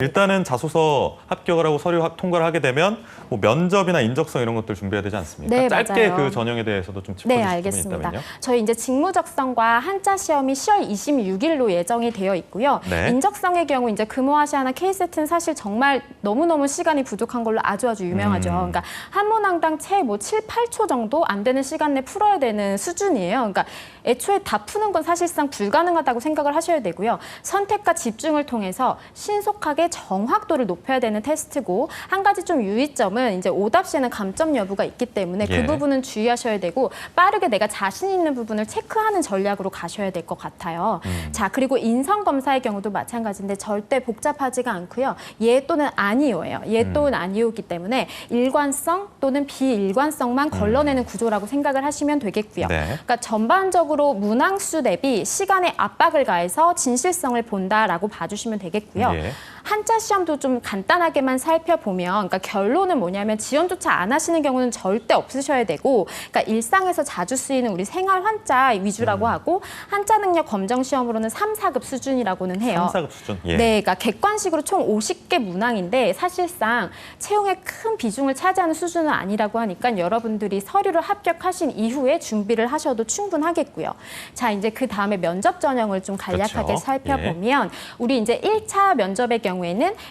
일단은 자소서 합격을 하고 서류 통과를 하게 되면 뭐 면접이나 인적성 이런 것들 준비해야 되지 않습니까? 네, 짧게 맞아요. 그 전형에 대해서도 좀 짚어주실 네, 부분이 알겠습니다. 있다면요. 저희 이제 직무적성과 한자 시험이 10월 26일로 예정이 되어 있고요. 네. 인적성의 경우 이제 금호아시아나 K세트는 사실 정말 너무너무 시간이 부족한 걸로 아주 유명하죠. 그러니까 한 문항당 채 뭐 7, 8초 정도 안 되는 시간 내 풀어야 되는 수준이에요. 그러니까 애초에 다 푸는 건 사실상 불가능하다고 생각을 하셔야 되고요. 선택과 집중을 통해서 신속하게 정확도를 높여야 되는 테스트고, 한 가지 좀 유의점은 이제 오답 시에는 감점 여부가 있기 때문에 예. 그 부분은 주의하셔야 되고, 빠르게 내가 자신 있는 부분을 체크하는 전략으로 가셔야 될 것 같아요. 자, 그리고 인성 검사의 경우도 마찬가지인데 절대 복잡하지가 않고요. 예 또는 아니오예요. 예 또는 아니오기 때문에 일관성 또는 비일관성만 걸러내는 구조라고 생각을 하시면 되겠고요. 네. 그러니까 전반적으로 문항수 대비 시간에 압박을 가해서 진실성을 본다라고 봐주시면 되겠고요. 예. 한자 시험도 좀 간단하게만 살펴보면, 그러니까 결론은 뭐냐면 지원조차 안 하시는 경우는 절대 없으셔야 되고, 그러니까 일상에서 자주 쓰이는 우리 생활 한자 위주라고 하고, 한자 능력 검정 시험으로는 3, 4급 수준이라고는 해요. 3, 4급 수준. 예. 네, 그러니까 객관식으로 총 50개 문항인데 사실상 채용에 큰 비중을 차지하는 수준은 아니라고 하니까 여러분들이 서류를 합격하신 이후에 준비를 하셔도 충분하겠고요. 자, 이제 그 다음에 면접 전형을 좀 간략하게 그렇죠. 살펴보면 우리 이제 1차 면접의 경우에는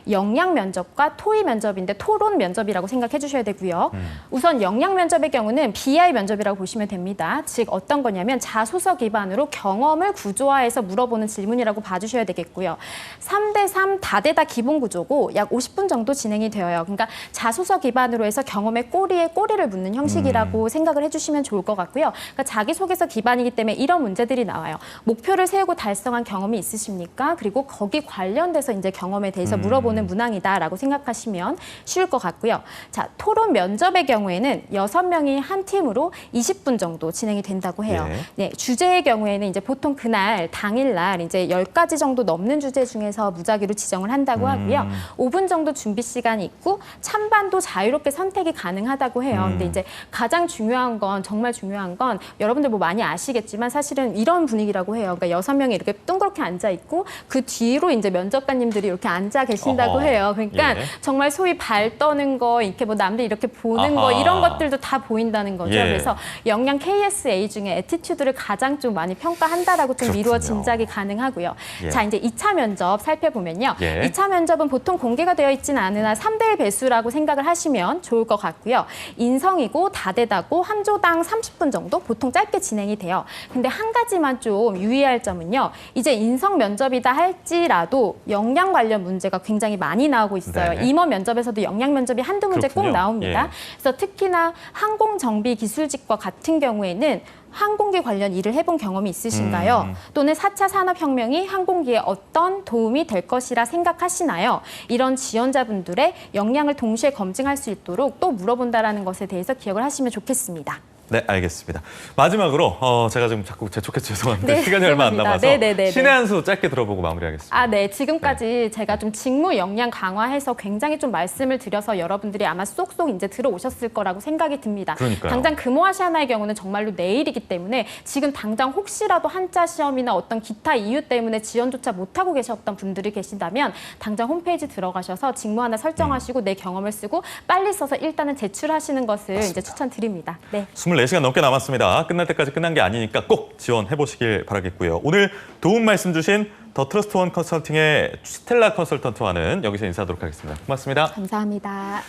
역량 면접과 토의 면접인데 토론 면접이라고 생각해 주셔야 되고요. 우선 역량 면접의 경우는 BI 면접이라고 보시면 됩니다. 즉 어떤 거냐면 자소서 기반으로 경험을 구조화해서 물어보는 질문이라고 봐주셔야 되겠고요. 3대3 다대다 기본 구조고 약 50분 정도 진행이 되어요. 그러니까 자소서 기반으로 해서 경험의 꼬리에 꼬리를 묻는 형식이라고 생각을 해주시면 좋을 것 같고요. 그러니까 자기소개서 기반이기 때문에 이런 문제들이 나와요. 목표를 세우고 달성한 경험이 있으십니까? 그리고 거기 관련돼서 이제 경험에 대해서 물어보는 문항이다라고 생각하시면 쉬울 것 같고요. 자, 토론 면접의 경우에는 6명이 한 팀으로 20분 정도 진행이 된다고 해요. 예. 네, 주제의 경우에는 이제 보통 그날 당일날 이제 10가지 정도 넘는 주제 중에서 무작위로 지정을 한다고 하고요. 5분 정도 준비 시간이 있고 찬반도 자유롭게 선택이 가능하다고 해요. 근데 이제 가장 중요한 건, 정말 중요한 건 여러분들 뭐 많이 아시겠지만 사실은 이런 분위기라고 해요. 그러니까 6명이 이렇게 둥그렇게 앉아 있고 그 뒤로 이제 면접관님들이 이렇게 앉아 계신다고 어허. 해요. 그러니까 예. 정말 소위 발 떠는 거, 이렇게 뭐 남들 이렇게 보는 거, 아하. 이런 것들도 다 보인다는 거죠. 예. 그래서 역량 KSA 중에 애티튜드를 가장 좀 많이 평가한다라고 좀 미루어 그렇군요. 짐작이 가능하고요. 예. 자, 이제 2차 면접 살펴보면요. 예. 2차 면접은 보통 공개가 되어 있지는 않으나 3대1 배수라고 생각을 하시면 좋을 것 같고요. 인성이고 다대다고 한 조당 30분 정도 보통 짧게 진행이 돼요. 근데 한 가지만 좀 유의할 점은요. 이제 인성 면접이다 할지라도 역량 관련 문제가 굉장히 많이 나오고 있어요. 네. 임원 면접에서도 역량 면접이 한두 문제 꼭 그렇군요. 나옵니다. 예. 그래서 특히나 항공정비기술직과 같은 경우에는 항공기 관련 일을 해본 경험이 있으신가요? 또는 4차 산업혁명이 항공기에 어떤 도움이 될 것이라 생각하시나요? 이런 지원자분들의 역량을 동시에 검증할 수 있도록 또 물어본다는 것에 대해서 기억을 하시면 좋겠습니다. 네, 알겠습니다. 마지막으로 제가 지금 자꾸 재촉해서 죄송한데 네, 시간이 얼마 안 죄송합니다. 남아서 네네네네. 신의 한 수 짧게 들어보고 마무리하겠습니다. 아, 네. 지금까지 제가 좀 직무 역량 강화해서 굉장히 좀 말씀을 드려서 여러분들이 아마 쏙쏙 이제 들어오셨을 거라고 생각이 듭니다. 그러니까요. 당장 금호아시아나의 경우는 정말로 내일이기 때문에 지금 당장 혹시라도 한자 시험이나 어떤 기타 이유 때문에 지원조차 못하고 계셨던 분들이 계신다면 당장 홈페이지 들어가셔서 직무 하나 설정하시고 내 경험을 쓰고 빨리 써서 일단은 제출하시는 것을 이제 추천드립니다. 네. 24시간 넘게 남았습니다. 끝날 때까지 끝난 게 아니니까 꼭 지원해 보시길 바라겠고요. 오늘 도움 말씀 주신 더 트러스트원 컨설팅의 스텔라 컨설턴트와는 여기서 인사하도록 하겠습니다. 고맙습니다. 감사합니다.